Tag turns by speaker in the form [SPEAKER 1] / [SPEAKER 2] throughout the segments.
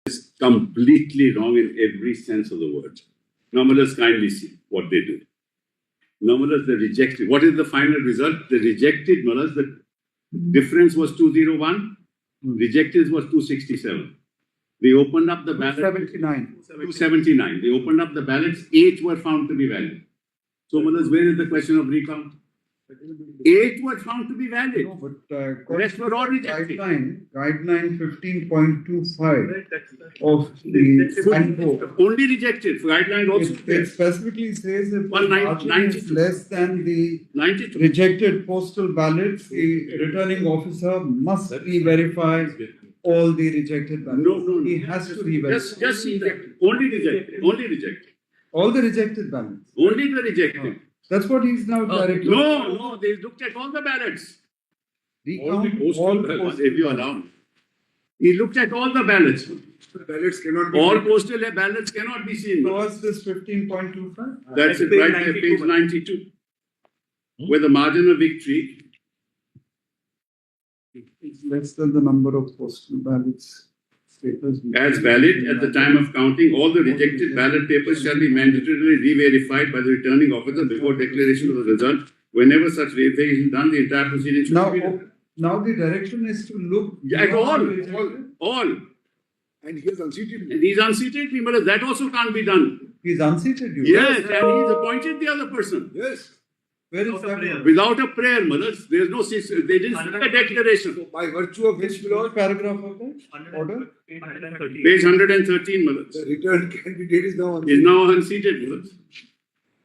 [SPEAKER 1] It's completely wrong in every sense of the word. Now, let's kindly see what they do. Now, the rejected. What is the final result? The rejected, the difference was 201. Rejected was 267. They opened up the ballot. 279. They opened up the ballots. 8 were found to be valid. So, where is the question of recount? 8 were found to be valid.
[SPEAKER 2] No, but
[SPEAKER 1] rest were all rejected.
[SPEAKER 2] Guideline 15.25 of the handbook.
[SPEAKER 1] Only rejected. Guideline also.
[SPEAKER 2] It specifically says if
[SPEAKER 1] Well,
[SPEAKER 2] the margin is less than the
[SPEAKER 1] 92.
[SPEAKER 2] rejected postal ballots, the returning officer must re-verify all the rejected ballots.
[SPEAKER 1] No.
[SPEAKER 2] He has to re-verify.
[SPEAKER 1] Just see that. Only rejected. Only rejected.
[SPEAKER 2] All the rejected ballots.
[SPEAKER 1] Only the rejected.
[SPEAKER 2] That's what he's now directing.
[SPEAKER 1] No, they looked at all the ballots.
[SPEAKER 2] Recount
[SPEAKER 1] All ballots, if you allow. He looked at all the ballots.
[SPEAKER 3] The ballots cannot be.
[SPEAKER 1] All postal ballots cannot be seen.
[SPEAKER 2] So what's this 15.25?
[SPEAKER 1] That's it, right there, page 92. Where the margin of victory.
[SPEAKER 2] It's less than the number of postal ballots.
[SPEAKER 1] As valid at the time of counting, all the rejected ballot papers shall be mandatorily re-verified by the returning officer before declaration of the result. Whenever such verification is done, the entire proceeding should be done.
[SPEAKER 2] Now the direction is to look
[SPEAKER 1] at all.
[SPEAKER 3] And he is unseated.
[SPEAKER 1] And he's unseated people. That also can't be done.
[SPEAKER 2] He's unseated you.
[SPEAKER 1] Yes, and he's appointed the other person.
[SPEAKER 3] Yes.
[SPEAKER 2] Where is that?
[SPEAKER 1] Without a prayer, mothers. There's no, they didn't make a declaration.
[SPEAKER 3] So by virtue of which
[SPEAKER 2] Which paragraph of that order?
[SPEAKER 1] Page 113, mothers.
[SPEAKER 3] the returned candidate is now
[SPEAKER 1] Is now unseated, mothers.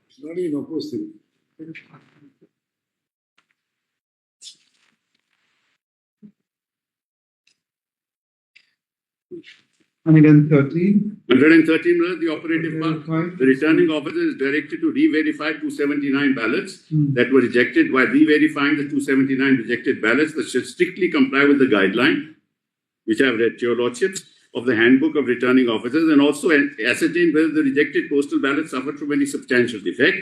[SPEAKER 3] It's not even opposed to.
[SPEAKER 2] 113.
[SPEAKER 1] 113, the operative part. The returning officer is directed to re-verify 279 ballots that were rejected. While re-verifying the 279 rejected ballots, that should strictly comply with the guideline, which I have read to your lordships, of the handbook of returning officers, and also ascertain whether the rejected postal ballots suffered from any substantial defect.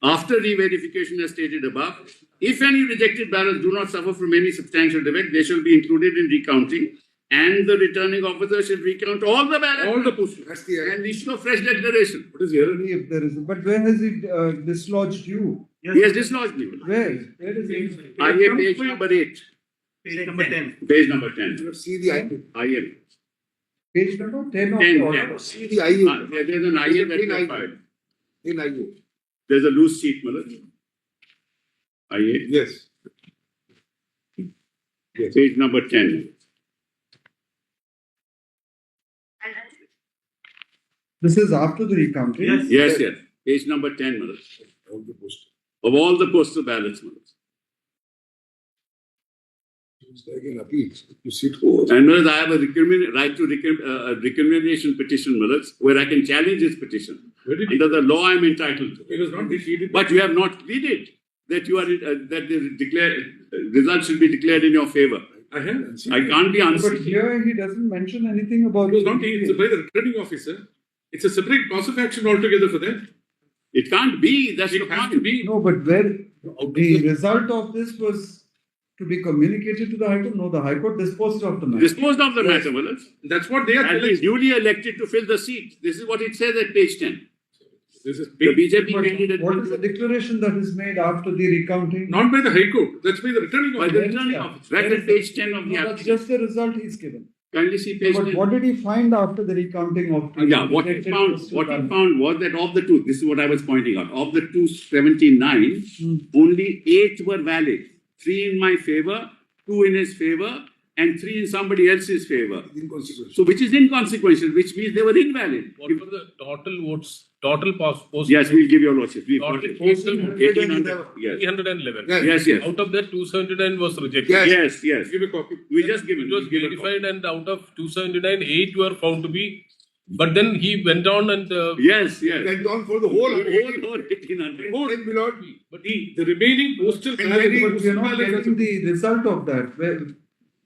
[SPEAKER 1] After re-verification as stated above, if any rejected ballots do not suffer from any substantial defect, they shall be included in recounting, and the returning officer shall recount all the ballots.
[SPEAKER 3] All the postal. That's the
[SPEAKER 1] And issue a fresh declaration.
[SPEAKER 3] What is the error?
[SPEAKER 2] If there is, but where has he dislodged you?
[SPEAKER 1] He has dislodged me.
[SPEAKER 2] Where is he?
[SPEAKER 1] I have page number 8.
[SPEAKER 4] Page number 10.
[SPEAKER 1] Page number 10.
[SPEAKER 3] See the IU.
[SPEAKER 1] I am.
[SPEAKER 2] Page number 10 of
[SPEAKER 1] 10,
[SPEAKER 2] the order.
[SPEAKER 1] 10.
[SPEAKER 3] See the IU.
[SPEAKER 1] There's an IM that we filed.
[SPEAKER 3] In IU.
[SPEAKER 1] There's a loose sheet, mother. IA.
[SPEAKER 3] Yes.
[SPEAKER 1] Page number 10.
[SPEAKER 2] This is after the recounting.
[SPEAKER 1] Yes. Page number 10, mother.
[SPEAKER 3] All the postal.
[SPEAKER 1] Of all the postal ballots, mother.
[SPEAKER 3] It's like an appeal. You sit over.
[SPEAKER 1] And mother, I have a right to recrimination petition, mother, where I can challenge this petition. Under the law, I am entitled to.
[SPEAKER 3] It was not defeated.
[SPEAKER 1] But you have not pleaded that you are that the result should be declared in your favor.
[SPEAKER 3] I have.
[SPEAKER 1] I can't be
[SPEAKER 2] But
[SPEAKER 1] unseated.
[SPEAKER 2] here he doesn't mention anything about
[SPEAKER 5] It was not it's by the returning officer. It's a separate cause of action altogether for that.
[SPEAKER 1] It can't be. That's the
[SPEAKER 5] It has
[SPEAKER 1] point.
[SPEAKER 5] to be.
[SPEAKER 2] No, but where the result of this was to be communicated to the High Court. No, the High Court disposed of the matter.
[SPEAKER 1] Disposed of the matter, mother.
[SPEAKER 5] That's what they are
[SPEAKER 1] Has
[SPEAKER 5] telling.
[SPEAKER 1] been duly elected to fill the seat. This is what it says at page 10.
[SPEAKER 5] This is
[SPEAKER 1] The
[SPEAKER 5] big,
[SPEAKER 1] BJP
[SPEAKER 2] But
[SPEAKER 1] candidate.
[SPEAKER 2] what is the declaration that is made after the recounting?
[SPEAKER 5] not by the High Court. That's by the returning
[SPEAKER 1] By
[SPEAKER 5] officer.
[SPEAKER 1] the returning officer. Right at page 10 of the
[SPEAKER 2] No, that's
[SPEAKER 1] application.
[SPEAKER 2] just the result he's given.
[SPEAKER 1] Kindly see page
[SPEAKER 2] But
[SPEAKER 1] 10.
[SPEAKER 2] what did he find after the recounting of the
[SPEAKER 1] What he
[SPEAKER 2] rejected
[SPEAKER 1] found,
[SPEAKER 2] postal
[SPEAKER 1] what he
[SPEAKER 2] ballot?
[SPEAKER 1] found was that of the two, this is what I was pointing out, of the 279, only 8 were valid. 3 in my favor, 2 in his favor, and 3 in somebody else's favor.
[SPEAKER 3] Inconsequential.
[SPEAKER 1] So, which is inconsequential, which means they were invalid.
[SPEAKER 6] What were the total votes? Total post.
[SPEAKER 1] Yes, we'll give your lordship. We've got
[SPEAKER 6] Total
[SPEAKER 1] it.
[SPEAKER 6] postal
[SPEAKER 1] 1800. Yes.
[SPEAKER 6] 311.
[SPEAKER 3] Yes.
[SPEAKER 1] Yes.
[SPEAKER 6] Out of that, 279 was rejected.
[SPEAKER 3] Yes.
[SPEAKER 1] Yes.
[SPEAKER 5] Give a copy.
[SPEAKER 1] We just given.
[SPEAKER 6] It was
[SPEAKER 1] we give a copy.
[SPEAKER 6] verified, and out of 279, 8 were found to be. But then he went on and.
[SPEAKER 1] Yes.
[SPEAKER 3] Went on for the whole.
[SPEAKER 1] Whole 1800.
[SPEAKER 3] Then will not be.
[SPEAKER 5] But the remaining postal
[SPEAKER 3] And
[SPEAKER 5] ballots-
[SPEAKER 3] very-
[SPEAKER 2] But we are not getting the result of that.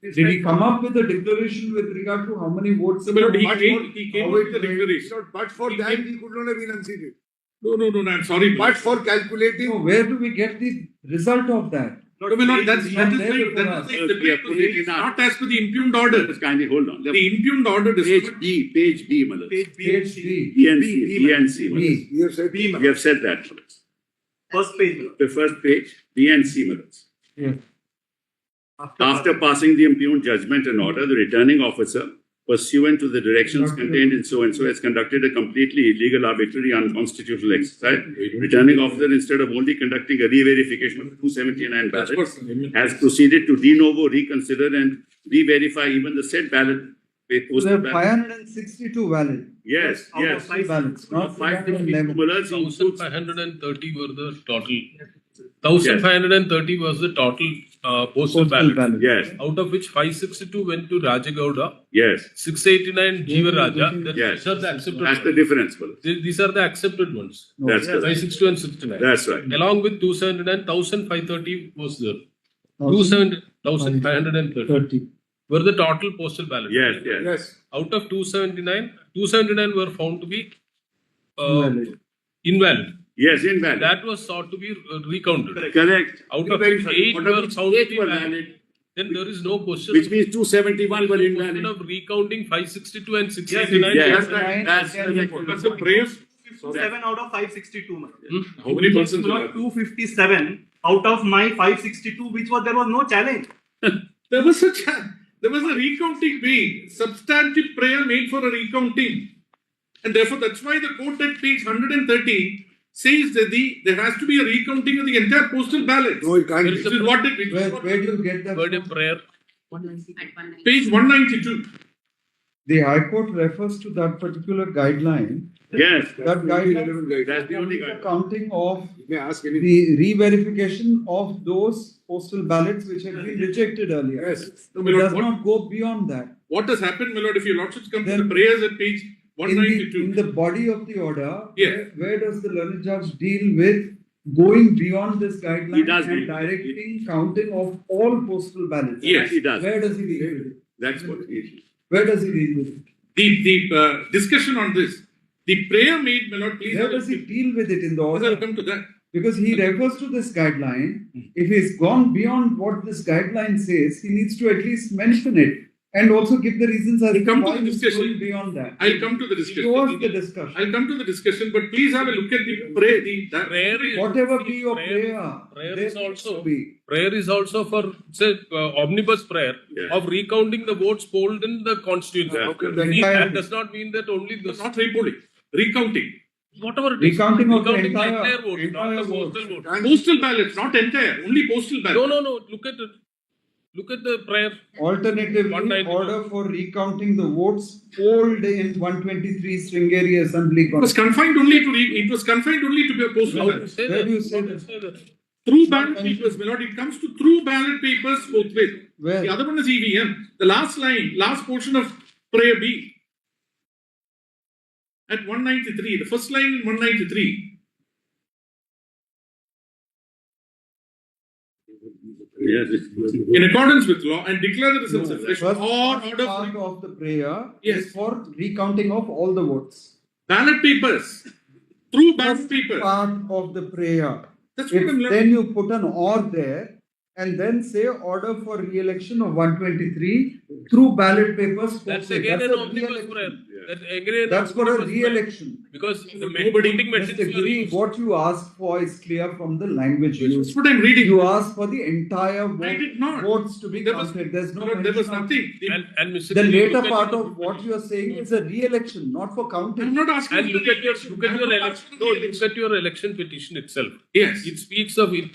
[SPEAKER 2] Did he come up with a declaration with regard to how many votes?
[SPEAKER 5] But he
[SPEAKER 3] But
[SPEAKER 5] came
[SPEAKER 3] how
[SPEAKER 5] with
[SPEAKER 3] it
[SPEAKER 5] the
[SPEAKER 3] went,
[SPEAKER 5] declaration.
[SPEAKER 3] But for
[SPEAKER 5] He
[SPEAKER 3] that,
[SPEAKER 5] came-
[SPEAKER 3] he could not have been unseated.
[SPEAKER 5] No, I'm sorry.
[SPEAKER 3] But for calculating.
[SPEAKER 2] No, where do we get the result of that?
[SPEAKER 5] No, my lord, that is
[SPEAKER 2] not
[SPEAKER 5] like
[SPEAKER 2] there before
[SPEAKER 5] that
[SPEAKER 2] us.
[SPEAKER 5] is like
[SPEAKER 1] We
[SPEAKER 5] separate
[SPEAKER 1] have put it
[SPEAKER 5] proceedings,
[SPEAKER 1] in our-
[SPEAKER 5] not as per the impugned order.
[SPEAKER 1] Just kindly hold on.
[SPEAKER 5] The impugned order does
[SPEAKER 1] Page
[SPEAKER 5] not.
[SPEAKER 1] B, Malad.
[SPEAKER 2] Page D.
[SPEAKER 1] B and C, Malad.
[SPEAKER 2] B.
[SPEAKER 3] You have said.
[SPEAKER 1] We have said that, Malad.
[SPEAKER 4] First page.
[SPEAKER 1] The first page, B and C, Malad.
[SPEAKER 2] Yes.
[SPEAKER 1] After passing the impugned judgment and order, the returning officer, pursuant to the directions contained in so and so, has conducted a completely illegal, arbitrary, unconstitutional exercise. Returning officer, instead of only conducting a re-verification of 279
[SPEAKER 5] That's
[SPEAKER 1] ballots,
[SPEAKER 5] what.
[SPEAKER 1] has proceeded to de novo reconsider and re-verify even the said ballot.
[SPEAKER 2] So
[SPEAKER 1] Postal
[SPEAKER 2] there are
[SPEAKER 1] ballot.
[SPEAKER 2] 562 valid.
[SPEAKER 1] Yes,
[SPEAKER 4] Out of
[SPEAKER 1] yes.
[SPEAKER 4] five-
[SPEAKER 2] Ballots, not
[SPEAKER 1] Of 550
[SPEAKER 2] 511.
[SPEAKER 1] Mullahs includes
[SPEAKER 6] 1,530 were the total. 1,530 was the total postal ballot.
[SPEAKER 2] ballot.
[SPEAKER 1] Yes,
[SPEAKER 6] Out of which 562 went to Rajagowda,
[SPEAKER 1] yes.
[SPEAKER 6] 689 Jeeva Raja.
[SPEAKER 1] Yes.
[SPEAKER 6] These are the accepted
[SPEAKER 1] That's the
[SPEAKER 6] ones.
[SPEAKER 1] difference, Malad.
[SPEAKER 6] These are the accepted ones.
[SPEAKER 1] That's correct.
[SPEAKER 6] 562 and 69.
[SPEAKER 1] That's right.
[SPEAKER 6] Along with 279, 1,530 was there. 1,530
[SPEAKER 2] 30.
[SPEAKER 6] were the total postal ballot.
[SPEAKER 1] Yes, yes.
[SPEAKER 3] Yes.
[SPEAKER 6] Out of 279 were found to be
[SPEAKER 2] Invalid.
[SPEAKER 6] invalid.
[SPEAKER 1] Yes, invalid.
[SPEAKER 6] That was sought to be recounted.
[SPEAKER 1] Correct.
[SPEAKER 6] Out of
[SPEAKER 1] Very
[SPEAKER 6] which
[SPEAKER 1] sorry.
[SPEAKER 6] 8
[SPEAKER 1] Out of
[SPEAKER 6] were
[SPEAKER 1] which
[SPEAKER 6] found to
[SPEAKER 1] 8
[SPEAKER 6] be
[SPEAKER 1] were
[SPEAKER 6] valid.
[SPEAKER 1] valid,
[SPEAKER 6] Then there is no question.
[SPEAKER 1] which means 271 were
[SPEAKER 6] question
[SPEAKER 1] invalid.
[SPEAKER 6] of recounting 562 and 689.
[SPEAKER 1] Yes,
[SPEAKER 2] Yes.
[SPEAKER 1] right. That's correct.
[SPEAKER 5] That's a prayer.
[SPEAKER 4] 257 out of 562.
[SPEAKER 5] How many persons
[SPEAKER 4] No,
[SPEAKER 5] are there?
[SPEAKER 4] 257 out of my 562, which was there was no challenge.
[SPEAKER 5] There was a recounting being substantive prayer made for a recounting, and therefore that's why the court at page 113 says that there has to be a recounting of the entire postal ballot.
[SPEAKER 3] No, you can't.
[SPEAKER 6] There is
[SPEAKER 5] Which is what it which is
[SPEAKER 2] Where,
[SPEAKER 5] what-
[SPEAKER 2] where do you get that
[SPEAKER 6] Word of
[SPEAKER 2] from?
[SPEAKER 6] prayer.
[SPEAKER 5] page 192.
[SPEAKER 2] The High Court refers to that particular guideline.
[SPEAKER 1] Yes,
[SPEAKER 2] That guideline
[SPEAKER 1] that's the only
[SPEAKER 2] is
[SPEAKER 1] guide.
[SPEAKER 2] accounting of
[SPEAKER 3] You may ask anything.
[SPEAKER 2] the re-verification of those postal ballots which had been rejected earlier.
[SPEAKER 3] Yes.
[SPEAKER 5] No,
[SPEAKER 2] It
[SPEAKER 5] my lord,
[SPEAKER 2] does
[SPEAKER 5] what,
[SPEAKER 2] not go beyond that.
[SPEAKER 5] what has happened, my lord, if your lordships come to
[SPEAKER 2] Then-
[SPEAKER 5] the prayers at page
[SPEAKER 2] In the
[SPEAKER 5] 192.
[SPEAKER 2] body of the order,
[SPEAKER 5] Yeah.
[SPEAKER 2] where does the learned judge deal with going beyond this
[SPEAKER 1] He
[SPEAKER 2] guideline
[SPEAKER 1] does
[SPEAKER 2] and
[SPEAKER 1] deal-
[SPEAKER 2] directing counting of all postal ballots?
[SPEAKER 5] Yes,
[SPEAKER 1] he does.
[SPEAKER 2] Where does he deal with it?
[SPEAKER 1] That's what it is.
[SPEAKER 2] Where does he deal with it?
[SPEAKER 5] The discussion on this, the prayer made, my lord, please.
[SPEAKER 2] Where does he deal with it in the
[SPEAKER 5] I'll
[SPEAKER 2] order?
[SPEAKER 5] come to that.
[SPEAKER 2] Because he refers to this guideline. If he's gone beyond what this guideline says, he needs to at least mention it and also give the reasons as
[SPEAKER 5] I'll
[SPEAKER 2] to
[SPEAKER 5] come to
[SPEAKER 2] why
[SPEAKER 5] the
[SPEAKER 2] he's
[SPEAKER 5] discussion.
[SPEAKER 2] going beyond that.
[SPEAKER 5] I'll come to the
[SPEAKER 2] Show
[SPEAKER 5] discussion.
[SPEAKER 2] us the discussion.
[SPEAKER 5] I'll come to the discussion, but please have a look at the prayer.
[SPEAKER 6] Prayer is,
[SPEAKER 2] Whatever be your
[SPEAKER 6] prayer-
[SPEAKER 2] prayer,
[SPEAKER 6] prayer
[SPEAKER 2] there
[SPEAKER 6] is
[SPEAKER 2] needs
[SPEAKER 6] also-
[SPEAKER 2] to be.
[SPEAKER 6] prayer is also for say omnibus prayer
[SPEAKER 1] Yeah.
[SPEAKER 6] of recounting the votes polled in the constituency.
[SPEAKER 1] That's
[SPEAKER 3] How can
[SPEAKER 1] correct.
[SPEAKER 3] the
[SPEAKER 6] That does not mean that only the
[SPEAKER 5] Not repolling, recounting.
[SPEAKER 6] whatever it is.
[SPEAKER 2] Recounting of the
[SPEAKER 6] Recounting
[SPEAKER 2] entire-
[SPEAKER 6] votes,
[SPEAKER 2] entire
[SPEAKER 6] not the
[SPEAKER 2] votes.
[SPEAKER 6] postal votes.
[SPEAKER 5] Postal ballots, not entire, only postal ballots.
[SPEAKER 6] No. Look at it. Look at the prayer.
[SPEAKER 2] Alternatively,
[SPEAKER 6] 192.
[SPEAKER 2] order for recounting the votes polled in 123 Sringeri Assembly.
[SPEAKER 5] It was confined only to it was confined only to the postal
[SPEAKER 6] How
[SPEAKER 5] ballots.
[SPEAKER 6] to say
[SPEAKER 2] Where
[SPEAKER 6] that?
[SPEAKER 2] do you say
[SPEAKER 6] How to
[SPEAKER 2] that?
[SPEAKER 6] say that?
[SPEAKER 5] Through ballot papers, my lord, it comes to through ballot papers forthwith.
[SPEAKER 2] Where?
[SPEAKER 5] The other one is EVM. The last line, last portion of prayer B. At 193, the first line in 193.
[SPEAKER 1] Yes, it's-
[SPEAKER 5] In accordance with law and declare the results afresh
[SPEAKER 2] First
[SPEAKER 5] or order
[SPEAKER 2] part
[SPEAKER 5] for
[SPEAKER 2] of the prayer
[SPEAKER 5] Yes.
[SPEAKER 2] is for recounting of all the votes.
[SPEAKER 5] ballot papers. Through ballot
[SPEAKER 2] First
[SPEAKER 5] paper.
[SPEAKER 2] part of the prayer.
[SPEAKER 5] That's what
[SPEAKER 2] If
[SPEAKER 5] I'm
[SPEAKER 2] then
[SPEAKER 5] learning.
[SPEAKER 2] you put an or there and then say order for re-election of 123 through ballot papers.
[SPEAKER 6] That's
[SPEAKER 2] forthwith.
[SPEAKER 6] again an
[SPEAKER 2] a
[SPEAKER 6] omnibus
[SPEAKER 2] re-election.
[SPEAKER 6] prayer. That's again an
[SPEAKER 2] That's for a
[SPEAKER 6] omnibus prayer.
[SPEAKER 2] re-election.
[SPEAKER 6] Because the
[SPEAKER 5] Nobody-
[SPEAKER 6] voting machines
[SPEAKER 2] Mr.
[SPEAKER 6] were
[SPEAKER 2] Giri,
[SPEAKER 6] used.
[SPEAKER 2] what you asked for is clear from the language
[SPEAKER 5] That's
[SPEAKER 2] used.
[SPEAKER 5] what I'm reading.
[SPEAKER 2] You asked for the entire
[SPEAKER 5] I did not.
[SPEAKER 2] votes to be
[SPEAKER 5] There was-
[SPEAKER 2] counted. There's no
[SPEAKER 5] There was
[SPEAKER 2] mention of-
[SPEAKER 5] nothing.
[SPEAKER 6] And Mr.
[SPEAKER 2] The
[SPEAKER 6] Giri,
[SPEAKER 2] later
[SPEAKER 6] look at
[SPEAKER 2] part
[SPEAKER 6] your-
[SPEAKER 2] of what you are saying is a re-election, not for
[SPEAKER 5] I'm
[SPEAKER 2] counting.
[SPEAKER 5] not asking.
[SPEAKER 6] And
[SPEAKER 5] for
[SPEAKER 6] look
[SPEAKER 5] the
[SPEAKER 6] at your
[SPEAKER 5] election.
[SPEAKER 6] look at your
[SPEAKER 5] I'm not
[SPEAKER 6] election.
[SPEAKER 5] asking
[SPEAKER 6] No,
[SPEAKER 5] for the
[SPEAKER 6] look at your election petition itself.
[SPEAKER 5] Yes.
[SPEAKER 6] It speaks of it.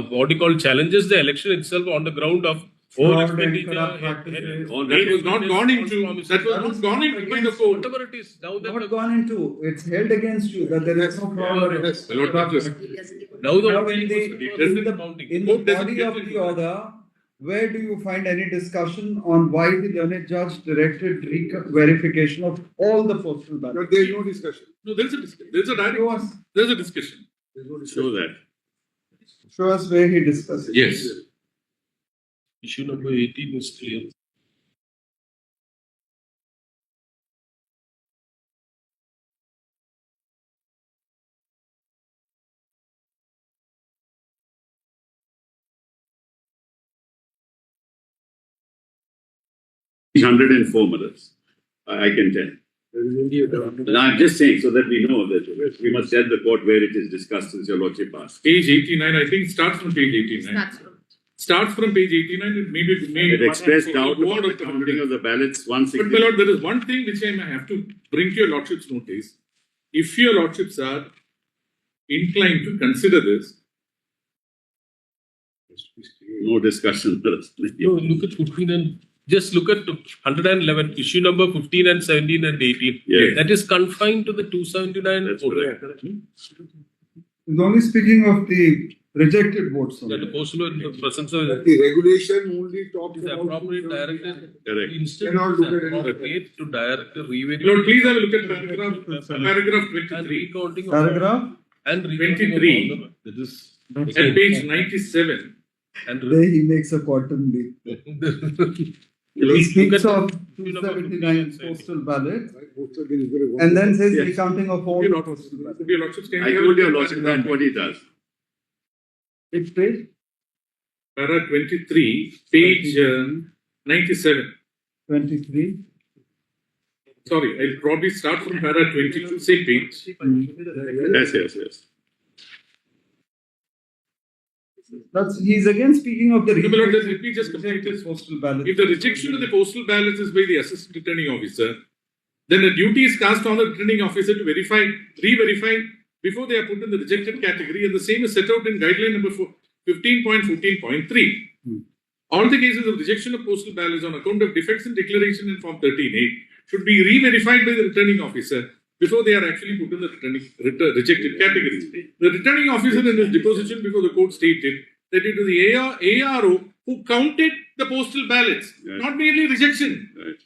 [SPEAKER 6] What do you call challenges the election itself on the ground of
[SPEAKER 2] Fraud
[SPEAKER 6] all
[SPEAKER 2] and
[SPEAKER 6] expenditure.
[SPEAKER 2] corrupt practices.
[SPEAKER 1] All
[SPEAKER 5] That was not gone
[SPEAKER 6] false
[SPEAKER 5] into.
[SPEAKER 6] promises.
[SPEAKER 5] That was not gone into by the court.
[SPEAKER 6] Whatever it is. Now that
[SPEAKER 2] Not
[SPEAKER 6] the,
[SPEAKER 2] gone into, it's held against you that there is no fraud or
[SPEAKER 3] Yes.
[SPEAKER 5] My lord, that was-
[SPEAKER 6] now the
[SPEAKER 2] Now
[SPEAKER 6] only
[SPEAKER 2] in
[SPEAKER 6] thing
[SPEAKER 2] the,
[SPEAKER 6] was
[SPEAKER 2] in
[SPEAKER 6] the
[SPEAKER 2] the,
[SPEAKER 6] counting.
[SPEAKER 2] in the
[SPEAKER 5] Court doesn't
[SPEAKER 2] body
[SPEAKER 5] get
[SPEAKER 2] of
[SPEAKER 5] into
[SPEAKER 2] the
[SPEAKER 5] that.
[SPEAKER 2] order, where do you find any discussion on why the learned judge directed verification of all the postal ballots?
[SPEAKER 3] But there is no discussion.
[SPEAKER 5] No, there's a discussion. There's a direct.
[SPEAKER 2] Show us,
[SPEAKER 5] There's a discussion.
[SPEAKER 3] There is no discussion.
[SPEAKER 1] Show that.
[SPEAKER 2] show us where he discussed it.
[SPEAKER 5] Yes.
[SPEAKER 6] Issue number 18 is clear.
[SPEAKER 1] 104 Madas. I can tell. And I'm just saying so that we know that we must tell the court where it is discussed since your lordship asked.
[SPEAKER 5] Page 89, I think starts from page 89.
[SPEAKER 7] That's from.
[SPEAKER 5] Starts from page 89, it may be.
[SPEAKER 1] It expressed doubt about the counting of the ballots
[SPEAKER 5] But my lord, there is one thing which I may have to bring to your lordship's notice. If your lordships are inclined to consider this,
[SPEAKER 1] No discussion.
[SPEAKER 6] No, look at 15 and just look at 111, issue number 15 and 17 and 18.
[SPEAKER 1] Yeah.
[SPEAKER 6] That is confined to the 279.
[SPEAKER 1] That's
[SPEAKER 6] vote.
[SPEAKER 1] correct.
[SPEAKER 2] He's only speaking of the rejected votes.
[SPEAKER 6] That
[SPEAKER 2] only.
[SPEAKER 6] the postal in the presence of
[SPEAKER 3] The regulation only talks
[SPEAKER 6] is
[SPEAKER 3] about.
[SPEAKER 6] appropriate director.
[SPEAKER 1] Correct.
[SPEAKER 6] Instead
[SPEAKER 3] Cannot
[SPEAKER 6] of
[SPEAKER 3] look at any-
[SPEAKER 6] appropriate to direct the
[SPEAKER 5] Lord, please have a look at paragraph
[SPEAKER 6] and
[SPEAKER 5] 23.
[SPEAKER 6] recounting of
[SPEAKER 2] Paragraph,
[SPEAKER 6] and recounting of
[SPEAKER 5] 23.
[SPEAKER 6] all the- that is
[SPEAKER 5] At page 97.
[SPEAKER 6] and
[SPEAKER 2] there he makes a quantum leap. He
[SPEAKER 6] Look
[SPEAKER 2] speaks
[SPEAKER 6] at
[SPEAKER 2] of
[SPEAKER 6] issue number
[SPEAKER 2] 279
[SPEAKER 6] 15
[SPEAKER 2] postal ballots
[SPEAKER 3] Postal is very good.
[SPEAKER 2] and then says
[SPEAKER 1] Yes.
[SPEAKER 2] recounting of all
[SPEAKER 5] Your
[SPEAKER 2] the
[SPEAKER 5] lordship,
[SPEAKER 2] postal ballots.
[SPEAKER 5] your lordships, can
[SPEAKER 1] I
[SPEAKER 5] we have a
[SPEAKER 1] told
[SPEAKER 5] look
[SPEAKER 1] your
[SPEAKER 5] at
[SPEAKER 1] lordship
[SPEAKER 5] paragraph-
[SPEAKER 1] that's what he does.
[SPEAKER 2] Which page?
[SPEAKER 5] Para 23, page 97.
[SPEAKER 2] 23.
[SPEAKER 5] Sorry, I'll probably start from para 22, same page.
[SPEAKER 1] Yes.
[SPEAKER 2] He's again speaking of the
[SPEAKER 5] No, my lord, let me just complete
[SPEAKER 2] rejected
[SPEAKER 5] this.
[SPEAKER 2] postal ballots.
[SPEAKER 5] If the rejection of the postal ballots is by the assistant returning officer, then the duty is cast on the returning officer to re-verify before they are put in the rejected category, and the same is set out in guideline number 15.14.3. All the cases of rejection of postal ballots on account of defects in declaration in Form 13A should be re-verified by the returning officer before they are actually put in the rejected category. The returning officer in his deposition before the court stated that it was the ARO who counted the postal ballots,
[SPEAKER 1] Right.
[SPEAKER 5] not merely rejection.
[SPEAKER 1] Right.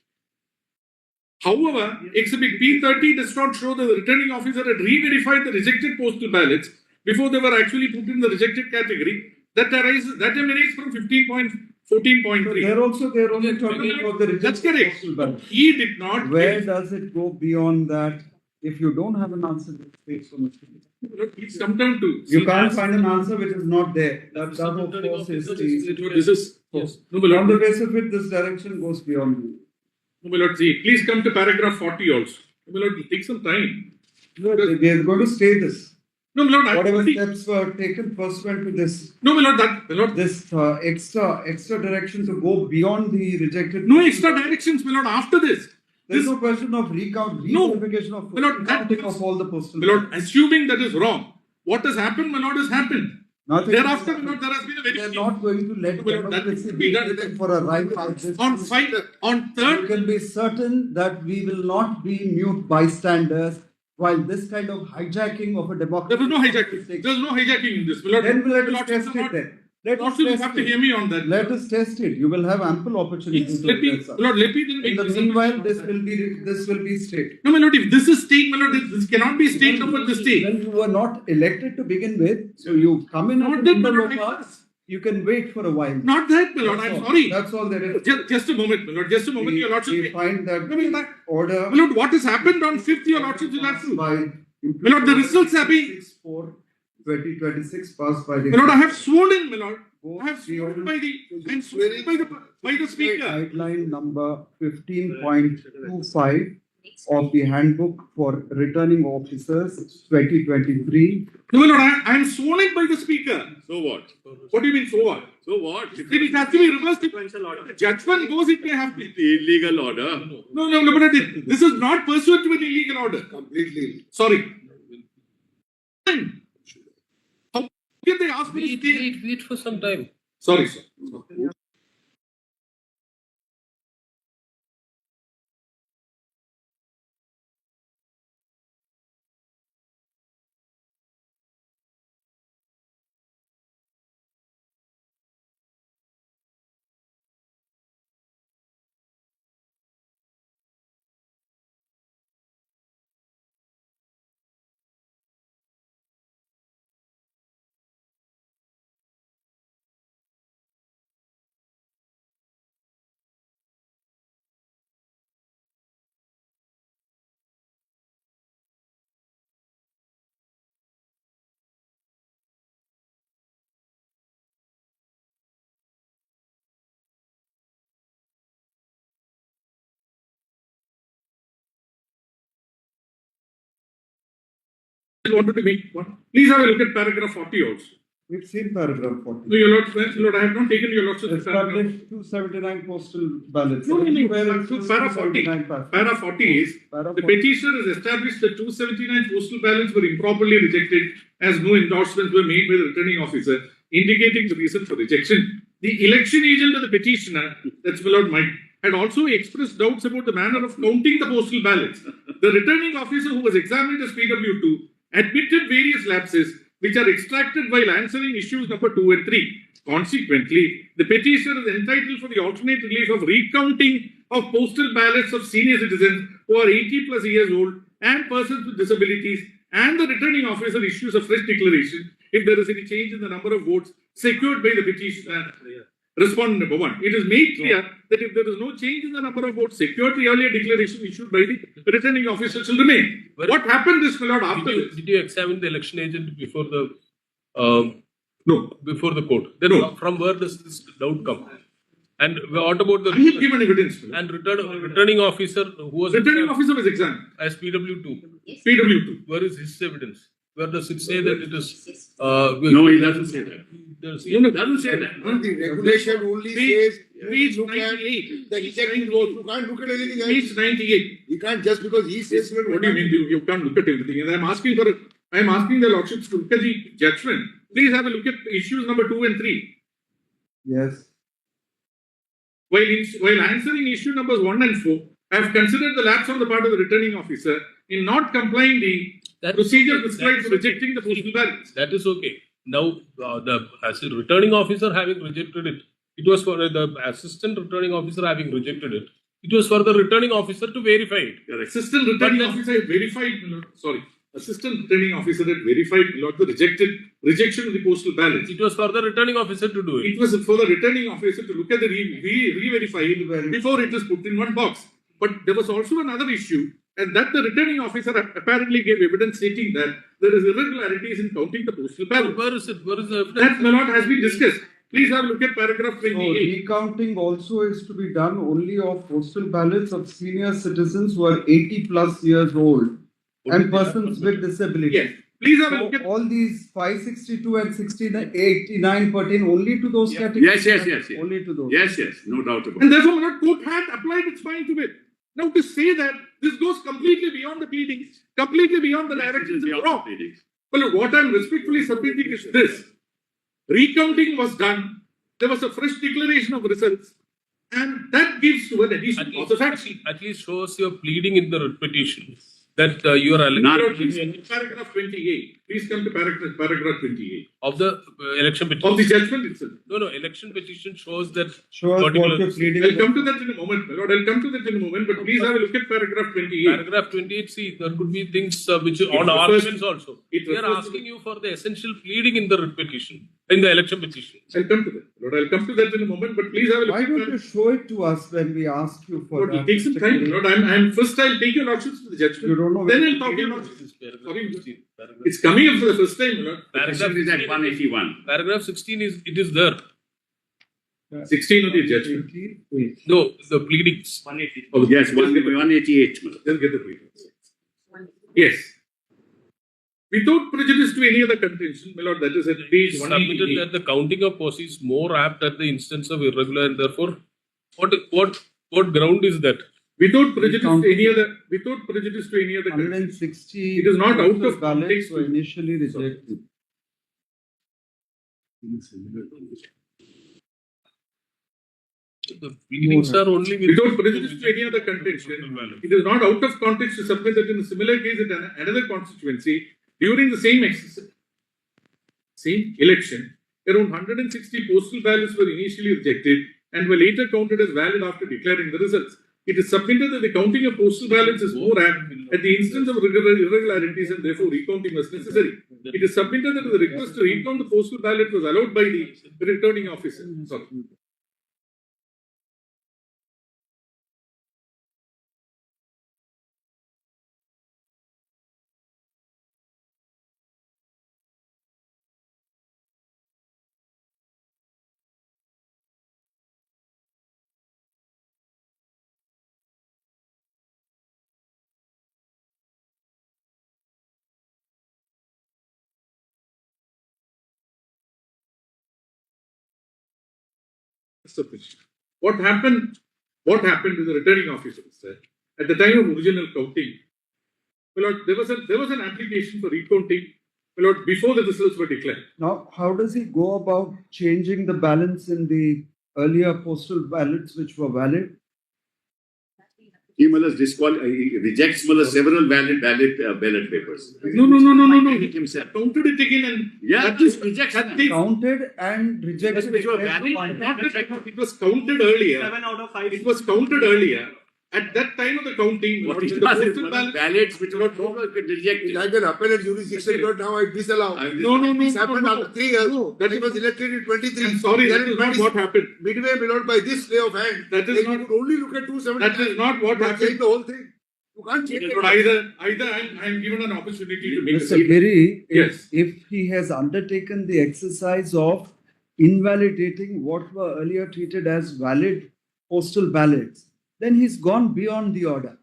[SPEAKER 5] However, Exhibit P30 does not show that the returning officer had re-verified the rejected postal ballots before they were actually put in the rejected category. That emanates from 15.14.3.
[SPEAKER 2] They're only talking about the
[SPEAKER 5] That's
[SPEAKER 2] rejected
[SPEAKER 5] correct.
[SPEAKER 2] postal ballots.
[SPEAKER 5] He did not.
[SPEAKER 2] Where does it go beyond that? If you don't have an answer, it takes so much.
[SPEAKER 5] Please come down to.
[SPEAKER 2] You can't find an answer which is not there. That of course is the.
[SPEAKER 5] This is.
[SPEAKER 6] Yes.
[SPEAKER 5] No, my
[SPEAKER 2] On the
[SPEAKER 5] lord.
[SPEAKER 2] basis of it, this direction goes beyond.
[SPEAKER 5] No, my lord. See, please come to paragraph 40 also. No, my lord, take some time.
[SPEAKER 2] We are going to stay this.
[SPEAKER 5] No, my lord.
[SPEAKER 2] Whatever
[SPEAKER 5] See,
[SPEAKER 2] steps were taken pursuant to this,
[SPEAKER 5] no, my lord. My lord.
[SPEAKER 2] this extra direction to go beyond the rejected.
[SPEAKER 5] No extra directions, my lord. After this.
[SPEAKER 2] There's
[SPEAKER 5] This,
[SPEAKER 2] no question of
[SPEAKER 5] No.
[SPEAKER 2] verification of
[SPEAKER 5] My lord, that
[SPEAKER 2] counting
[SPEAKER 5] is-
[SPEAKER 2] of all the postal.
[SPEAKER 5] my lord, assuming that is wrong. What has happened, my lord, has happened.
[SPEAKER 2] Nothing
[SPEAKER 5] Thereafter,
[SPEAKER 2] is-
[SPEAKER 5] my lord, there has been a
[SPEAKER 2] They're
[SPEAKER 5] very.
[SPEAKER 2] not going to let
[SPEAKER 5] Well, that
[SPEAKER 2] democracy
[SPEAKER 5] could
[SPEAKER 2] be
[SPEAKER 5] be done.
[SPEAKER 2] taken for a ride like this.
[SPEAKER 5] On
[SPEAKER 2] You
[SPEAKER 5] third,
[SPEAKER 2] can be certain that we will not be mute bystanders while this kind of hijacking of a democracy.
[SPEAKER 5] there was no hijacking. There was no hijacking in this. My lord,
[SPEAKER 2] Then let
[SPEAKER 5] my
[SPEAKER 2] us
[SPEAKER 5] lord,
[SPEAKER 2] test
[SPEAKER 5] my
[SPEAKER 2] it
[SPEAKER 5] lord,
[SPEAKER 2] then. Let us
[SPEAKER 5] Lordship, you
[SPEAKER 2] test
[SPEAKER 5] have to
[SPEAKER 2] it.
[SPEAKER 5] hear me on that.
[SPEAKER 2] Let us test it. You will have ample opportunity
[SPEAKER 5] Yes,
[SPEAKER 2] to
[SPEAKER 5] let me,
[SPEAKER 2] address us.
[SPEAKER 5] my lord, let me then
[SPEAKER 2] In
[SPEAKER 5] make
[SPEAKER 2] the
[SPEAKER 5] this.
[SPEAKER 2] meanwhile, this will be state.
[SPEAKER 5] No, my lord, if this is state, my lord, this cannot be state up at this stage.
[SPEAKER 2] When you were not elected to begin with, so you come in
[SPEAKER 5] Not
[SPEAKER 2] as a
[SPEAKER 5] that, my
[SPEAKER 2] member
[SPEAKER 5] lord,
[SPEAKER 2] of
[SPEAKER 5] I-
[SPEAKER 2] us, you can wait for a while.
[SPEAKER 5] Not that, my lord,
[SPEAKER 2] That's
[SPEAKER 5] I'm
[SPEAKER 2] all.
[SPEAKER 5] sorry.
[SPEAKER 2] That's all there is.
[SPEAKER 5] Just a moment, my lord, just a moment, your
[SPEAKER 2] We
[SPEAKER 5] lordship.
[SPEAKER 2] find that
[SPEAKER 5] No, my lord,
[SPEAKER 2] order.
[SPEAKER 5] my lord, what has happened on 5th, your lordship will have to.
[SPEAKER 2] By
[SPEAKER 5] My lord, the results have been.
[SPEAKER 2] 2026 passed by the.
[SPEAKER 5] My lord, I have sworn in, my lord.
[SPEAKER 2] Both
[SPEAKER 5] I have
[SPEAKER 2] the
[SPEAKER 5] sworn
[SPEAKER 2] order-
[SPEAKER 5] by the, and sworn by the speaker.
[SPEAKER 2] Guideline number 15.25 of the handbook for returning officers 2023.
[SPEAKER 5] No, my lord, I am sworn in by the speaker.
[SPEAKER 1] So what?
[SPEAKER 5] What do you mean, so what?
[SPEAKER 1] So what?
[SPEAKER 5] Then it has to be reversed. If the judgment goes, it may have to.
[SPEAKER 1] The illegal order.
[SPEAKER 5] No, but this is not pursuant to an illegal order.
[SPEAKER 3] Completely.
[SPEAKER 5] Sorry. How can they ask me to stay?
[SPEAKER 6] Wait for some time.
[SPEAKER 5] Sorry, sir. wanted to make one. Please have a look at paragraph 40 also.
[SPEAKER 2] We've seen paragraph 40.
[SPEAKER 5] No, your Lord, I have not taken your Lord's paragraph.
[SPEAKER 2] Established 279 postal ballots.
[SPEAKER 5] No.
[SPEAKER 2] Everywhere it's
[SPEAKER 5] So para 40.
[SPEAKER 2] 279 passes.
[SPEAKER 5] Para 40 is
[SPEAKER 2] Para
[SPEAKER 5] the
[SPEAKER 2] 40.
[SPEAKER 5] petitioner has established that 279 postal ballots were improperly rejected as no endorsements were made by the returning officer, indicating the reason for rejection. The election agent of the petitioner, that's my Lord Mike, had also expressed doubts about the manner of counting the postal ballots. The returning officer who was examined as PW2 admitted various lapses which are extracted while answering issues number 2 and 3. Consequently, the petitioner is entitled for the alternate relief of recounting of postal ballots of senior citizens who are 80 plus years old and persons with disabilities, and the returning officer issues a fresh declaration if there is any change in the number of votes secured by the petitioner. Respondent number 1. It is made clear that if there is no change in the number of votes secured, the earlier declaration issued by the returning officer shall remain. What happened this, my Lord, after this?
[SPEAKER 6] Did you examine the election agent before the
[SPEAKER 5] No.
[SPEAKER 6] before the court? Then
[SPEAKER 5] No.
[SPEAKER 6] from where does this doubt come? And what about the
[SPEAKER 5] I have given evidence. My Lord.
[SPEAKER 6] and returning officer who was
[SPEAKER 5] Returning officer was examined.
[SPEAKER 6] as PW2?
[SPEAKER 5] PW2.
[SPEAKER 6] Where is his evidence? Where does it say that it is?
[SPEAKER 1] No, he doesn't say that.
[SPEAKER 6] No,
[SPEAKER 1] It doesn't say that.
[SPEAKER 3] The regulation only says,
[SPEAKER 5] Page
[SPEAKER 3] look at
[SPEAKER 5] 98.
[SPEAKER 3] the rejected vote. You can't look at anything
[SPEAKER 5] Page
[SPEAKER 3] else.
[SPEAKER 5] 98.
[SPEAKER 3] You can't just because he says.
[SPEAKER 5] What do you mean? You can't look at everything. And I am asking the Lordships to look at the judgment. Please have a look at issues number 2 and 3.
[SPEAKER 2] Yes.
[SPEAKER 5] While answering issue numbers 1 and 4, I have considered the lapse on the part of the returning officer in not complying the procedure prescribed for rejecting the postal ballots.
[SPEAKER 6] That is okay. Now, as a returning officer having rejected it, it was for the assistant returning officer having rejected it. It was for the returning officer to verify it.
[SPEAKER 5] Your assistant returning officer had verified, assistant returning officer had verified, the rejection of the postal ballots.
[SPEAKER 6] It was for the returning officer to do it.
[SPEAKER 5] It was for the returning officer to look at the re-verify it before it was put in one box. But there was also another issue, and that the returning officer apparently gave evidence stating that there is irregularities in counting the postal ballots.
[SPEAKER 6] Where is it? Where is the evidence?
[SPEAKER 5] That, my lord, has been discussed. Please have a look at paragraph
[SPEAKER 2] So
[SPEAKER 5] 28.
[SPEAKER 2] recounting also is to be done only of postal ballots of senior citizens who are 80 plus years old and persons with disabilities.
[SPEAKER 5] Yes. Please have a
[SPEAKER 2] So
[SPEAKER 5] look at.
[SPEAKER 2] all these 562 and 89 pertain only to those categories?
[SPEAKER 1] Yes.
[SPEAKER 2] Only to those.
[SPEAKER 1] Yes, no doubt about
[SPEAKER 5] And
[SPEAKER 1] it.
[SPEAKER 5] therefore, my lord, court had applied its fine to it. Now, to say that this goes completely beyond the pleadings, completely beyond the directions is wrong. Well, look, what I'm respectfully submitting is this. Recounting was done. There was a fresh declaration of results. And that gives to an additional cause of action.
[SPEAKER 6] At least shows your pleading in the petition that you are
[SPEAKER 1] Not-
[SPEAKER 5] Paragraph 28. Please come to paragraph 28.
[SPEAKER 6] of the election
[SPEAKER 5] Of the
[SPEAKER 6] petition.
[SPEAKER 5] judgment itself.
[SPEAKER 6] No, election petition shows that
[SPEAKER 2] Show us what
[SPEAKER 6] particular
[SPEAKER 2] you're pleading.
[SPEAKER 5] I'll come to that in a moment, my lord. I'll come to that in a moment. But please have a look at paragraph 28.
[SPEAKER 6] paragraph 28. See, there could be things which on
[SPEAKER 5] refers-
[SPEAKER 6] arguments also.
[SPEAKER 5] it
[SPEAKER 6] We are
[SPEAKER 5] refers to
[SPEAKER 6] asking you for the essential pleading in the petition, in the election petition.
[SPEAKER 5] I'll come to that. Lord, I'll come to that in a moment. But please have a look
[SPEAKER 2] Why
[SPEAKER 5] at
[SPEAKER 2] don't you show it to us when we ask you for
[SPEAKER 5] Lord,
[SPEAKER 2] that?
[SPEAKER 5] it takes some time. Lord, I'm first I'll take your lordships to the judgment.
[SPEAKER 2] You don't know
[SPEAKER 5] Then
[SPEAKER 2] when-
[SPEAKER 5] I'll talk to your lordships.
[SPEAKER 6] Paragraph
[SPEAKER 5] Sorry,
[SPEAKER 6] 16.
[SPEAKER 5] it's coming up for the first time, Lord.
[SPEAKER 1] Paragraph is at 181.
[SPEAKER 6] Paragraph 16 is there.
[SPEAKER 5] 16 of the judgment.
[SPEAKER 2] 18?
[SPEAKER 6] No, the pleadings.
[SPEAKER 5] Oh,
[SPEAKER 1] Yes, 188. madam.
[SPEAKER 5] Just get the pleadings. Yes. Without prejudice to any other contention, my lord, that is at page
[SPEAKER 6] Submitted
[SPEAKER 5] 188.
[SPEAKER 6] that the counting of POS is more apt at the instance of irregular, and therefore, what ground is that?
[SPEAKER 5] Without prejudice to any other, contention.
[SPEAKER 2] 160
[SPEAKER 5] It is not out of
[SPEAKER 2] postal ballots
[SPEAKER 5] context.
[SPEAKER 2] were initially rejected.
[SPEAKER 6] The pleadings are only with
[SPEAKER 5] Without prejudice to any other contention, it is not out of context to submit that in a similar case at another constituency, during the same election, around 160 postal ballots were initially rejected and were later counted as valid after declaring the results. It is submitted that the counting of postal ballots is more apt at the instance of irregularities and therefore recounting was necessary. It is submitted that the request to recount the postal ballot was allowed by the returning officer. Sorry. sufficient. What happened with the returning officer, sir? At the time of original counting, my lord, there was an application for recounting, my lord, before the results were declared.
[SPEAKER 2] Now, how does he go about changing the balance in the earlier postal ballots which were valid?
[SPEAKER 1] He rejects several valid ballot papers.
[SPEAKER 5] No.
[SPEAKER 1] He himself.
[SPEAKER 5] Counted it again and
[SPEAKER 1] Yeah,
[SPEAKER 5] that is
[SPEAKER 1] rejects
[SPEAKER 5] that
[SPEAKER 1] them.
[SPEAKER 5] is-
[SPEAKER 2] Counted and rejected.
[SPEAKER 1] Which were
[SPEAKER 2] every
[SPEAKER 1] valid.
[SPEAKER 2] one.
[SPEAKER 5] It was counted earlier.
[SPEAKER 4] 7 out of 5.
[SPEAKER 5] It was counted earlier. At that time of the counting,
[SPEAKER 1] What
[SPEAKER 5] when
[SPEAKER 1] he
[SPEAKER 5] the
[SPEAKER 1] does is
[SPEAKER 5] postal ballot.
[SPEAKER 1] ballots which were rejected.
[SPEAKER 3] Like an appellate jurisdiction, but now I disallow.
[SPEAKER 5] No.
[SPEAKER 3] This happened
[SPEAKER 5] no.
[SPEAKER 3] after 3 years.
[SPEAKER 5] No.
[SPEAKER 3] That he was elected in 23.
[SPEAKER 5] I'm sorry, that
[SPEAKER 3] Then
[SPEAKER 5] is not what happened.
[SPEAKER 3] Midway, my lord, by this lay of hand,
[SPEAKER 5] That is
[SPEAKER 3] they
[SPEAKER 5] not-
[SPEAKER 3] could only look at 279.
[SPEAKER 5] That is not what
[SPEAKER 3] You are
[SPEAKER 5] happened.
[SPEAKER 3] saying the whole thing. You can't change
[SPEAKER 5] But
[SPEAKER 3] it.
[SPEAKER 5] either I'm given an opportunity to make a
[SPEAKER 2] Mr.
[SPEAKER 5] statement.
[SPEAKER 2] Giri,
[SPEAKER 5] Yes.
[SPEAKER 2] if he has undertaken the exercise of invalidating what were earlier treated as valid postal ballots, then he's gone beyond the order.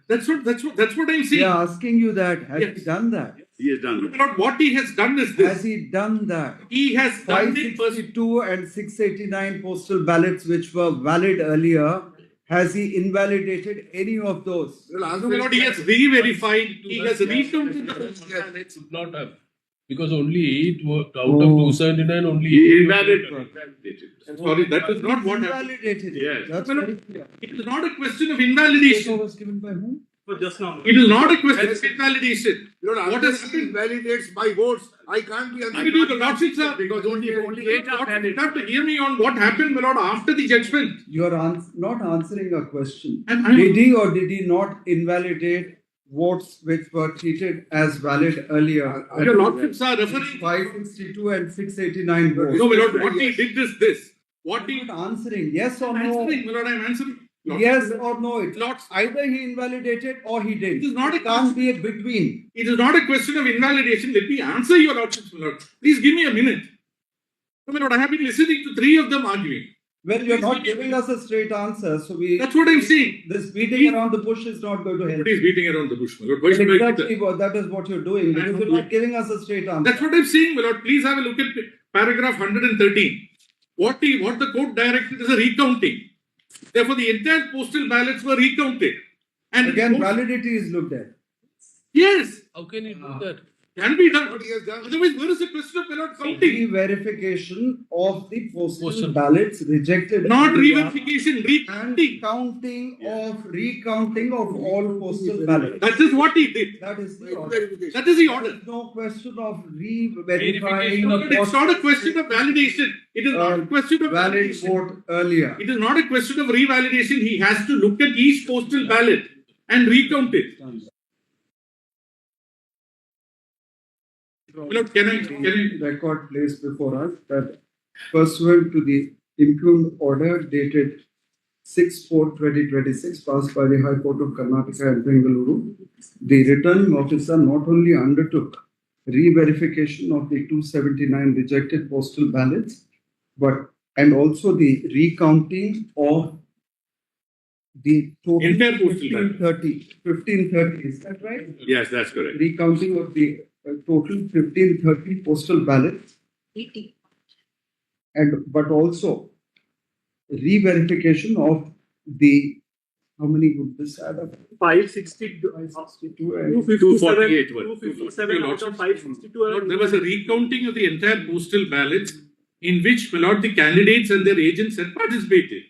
[SPEAKER 5] That's what I'm
[SPEAKER 2] We
[SPEAKER 5] saying.
[SPEAKER 2] are asking you that. Has
[SPEAKER 5] Yes.
[SPEAKER 2] he done that?
[SPEAKER 1] He has done.
[SPEAKER 5] Not what he has done is
[SPEAKER 2] Has
[SPEAKER 5] this.
[SPEAKER 2] he done that?
[SPEAKER 5] He has done it first.
[SPEAKER 2] 562 and 689 postal ballots which were valid earlier, has he invalidated any of those?
[SPEAKER 3] Well, answer
[SPEAKER 5] My lord, he has re-verified. He has recounted the
[SPEAKER 6] It should not have. Because only it was out
[SPEAKER 2] Oh.
[SPEAKER 6] of 279, only
[SPEAKER 1] He invalidated.
[SPEAKER 5] Sorry, that is not what happened.
[SPEAKER 2] Invalidated.
[SPEAKER 1] Yes.
[SPEAKER 2] That's
[SPEAKER 5] Well,
[SPEAKER 2] very clear.
[SPEAKER 5] It is not a question of
[SPEAKER 2] Paper
[SPEAKER 5] invalidation.
[SPEAKER 2] was given by whom?
[SPEAKER 4] For just now.
[SPEAKER 5] It is not a question of invalidation.
[SPEAKER 3] Lord,
[SPEAKER 5] What
[SPEAKER 3] unless
[SPEAKER 5] has
[SPEAKER 3] he
[SPEAKER 5] happened?
[SPEAKER 3] invalidates my votes, I can't be
[SPEAKER 5] I do the lordships are
[SPEAKER 1] Because only 8 are
[SPEAKER 5] You
[SPEAKER 1] valid.
[SPEAKER 5] have to hear me on what happened, my lord, after the judgment.
[SPEAKER 2] You are not answering a question.
[SPEAKER 5] I'm-
[SPEAKER 2] Did he or did he not invalidate votes which were treated as valid earlier?
[SPEAKER 5] Your lordships are referring.
[SPEAKER 2] 562 and 689 votes.
[SPEAKER 5] No, my lord, what he did is this. What he
[SPEAKER 2] I'm not answering. Yes or
[SPEAKER 5] I'm
[SPEAKER 2] no?
[SPEAKER 5] answering, my lord, I'm answering. Lord,
[SPEAKER 2] Yes or no? It's
[SPEAKER 5] Lords,
[SPEAKER 2] either he invalidated or he did.
[SPEAKER 5] It is not a
[SPEAKER 2] can't be a between.
[SPEAKER 5] it is not a question of invalidation. Let me answer your lordships, my lord. Please give me a minute. No, my lord, I have been listening to 3 of them arguing.
[SPEAKER 2] Well, you're not giving us a straight answer, so
[SPEAKER 5] That's what I'm saying.
[SPEAKER 2] this beating around the bush is not going to help.
[SPEAKER 5] Nobody is beating around the bush, my lord. Why should I do that?
[SPEAKER 2] Exactly, that is what you're doing. Because you're not giving us a straight answer.
[SPEAKER 5] That's what I'm saying, my lord. Please have a look at paragraph 113. What the court directed is a recounting. Therefore, the entire postal ballots were recounted. And
[SPEAKER 2] Again, validity is looked at.
[SPEAKER 5] yes,
[SPEAKER 6] How can you do that?
[SPEAKER 5] can be done.
[SPEAKER 3] What he has done.
[SPEAKER 5] Otherwise, where is the question of ballot counting?
[SPEAKER 2] Re-verification of the postal
[SPEAKER 6] Postal.
[SPEAKER 2] ballots rejected.
[SPEAKER 5] Not
[SPEAKER 2] earlier
[SPEAKER 5] re-verification,
[SPEAKER 2] and
[SPEAKER 5] recounting.
[SPEAKER 2] recounting of all postal ballots.
[SPEAKER 5] That is what he did.
[SPEAKER 2] That is the order.
[SPEAKER 3] Verification.
[SPEAKER 5] That is the order.
[SPEAKER 2] There is no question of re-verifying
[SPEAKER 6] Verification
[SPEAKER 5] But it's not a question of validation. It is not a question of
[SPEAKER 2] valid
[SPEAKER 5] validation.
[SPEAKER 2] vote earlier.
[SPEAKER 5] It is not a question of revalidation. He has to look at each postal ballot and recount it. Lord, can I?
[SPEAKER 2] Record placed before us that pursuant to the impugned order dated 6/4/2026 passed by the High Court of Karnataka and Bengaluru, the returning officer not only undertook re-verification of the 279 rejected postal ballots, and also the recounting of the total
[SPEAKER 5] Entire postal ballot.
[SPEAKER 2] 1530, is that right?
[SPEAKER 1] Yes, that's correct.
[SPEAKER 2] Recounting of the total 1530 postal ballots, but also re-verification of the, how many would this add up?
[SPEAKER 4] 562.
[SPEAKER 2] 562 and
[SPEAKER 1] 248 were.
[SPEAKER 4] 257 out of 562.
[SPEAKER 5] Lord, there was a recounting of the entire postal ballots in which, my lord, the candidates and their agents had participated.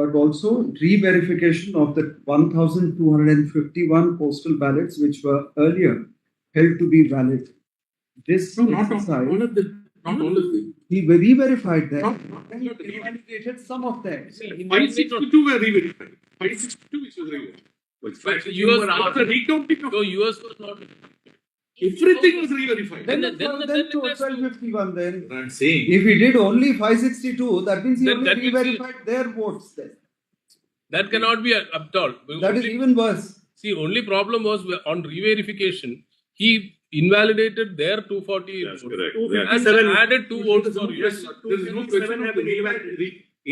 [SPEAKER 2] but also re-verification of the 1,251 postal ballots which were earlier held to be valid. This
[SPEAKER 5] No, not
[SPEAKER 2] exercise,
[SPEAKER 5] all of them. Not all of them.
[SPEAKER 2] he re-verified them
[SPEAKER 5] Not-
[SPEAKER 2] and he invalidated some of them.
[SPEAKER 5] 562 were re-verified. 562 which was re-verified.
[SPEAKER 1] But
[SPEAKER 6] US
[SPEAKER 5] After recounting of
[SPEAKER 6] So US was not.
[SPEAKER 5] everything was re-verified.
[SPEAKER 2] Then
[SPEAKER 6] Then- then-
[SPEAKER 2] to
[SPEAKER 6] then it has to-
[SPEAKER 2] 1251 then.
[SPEAKER 5] I'm saying.
[SPEAKER 2] If he did only 562, that means he
[SPEAKER 6] That-
[SPEAKER 2] only
[SPEAKER 6] that means he-
[SPEAKER 2] re-verified their votes then.
[SPEAKER 6] That cannot be up at all.
[SPEAKER 2] That is even worse.
[SPEAKER 6] See, only problem was on re-verification, he invalidated their 240
[SPEAKER 1] That's
[SPEAKER 6] votes
[SPEAKER 1] correct.
[SPEAKER 6] and added 2 votes for US.
[SPEAKER 5] There is no question of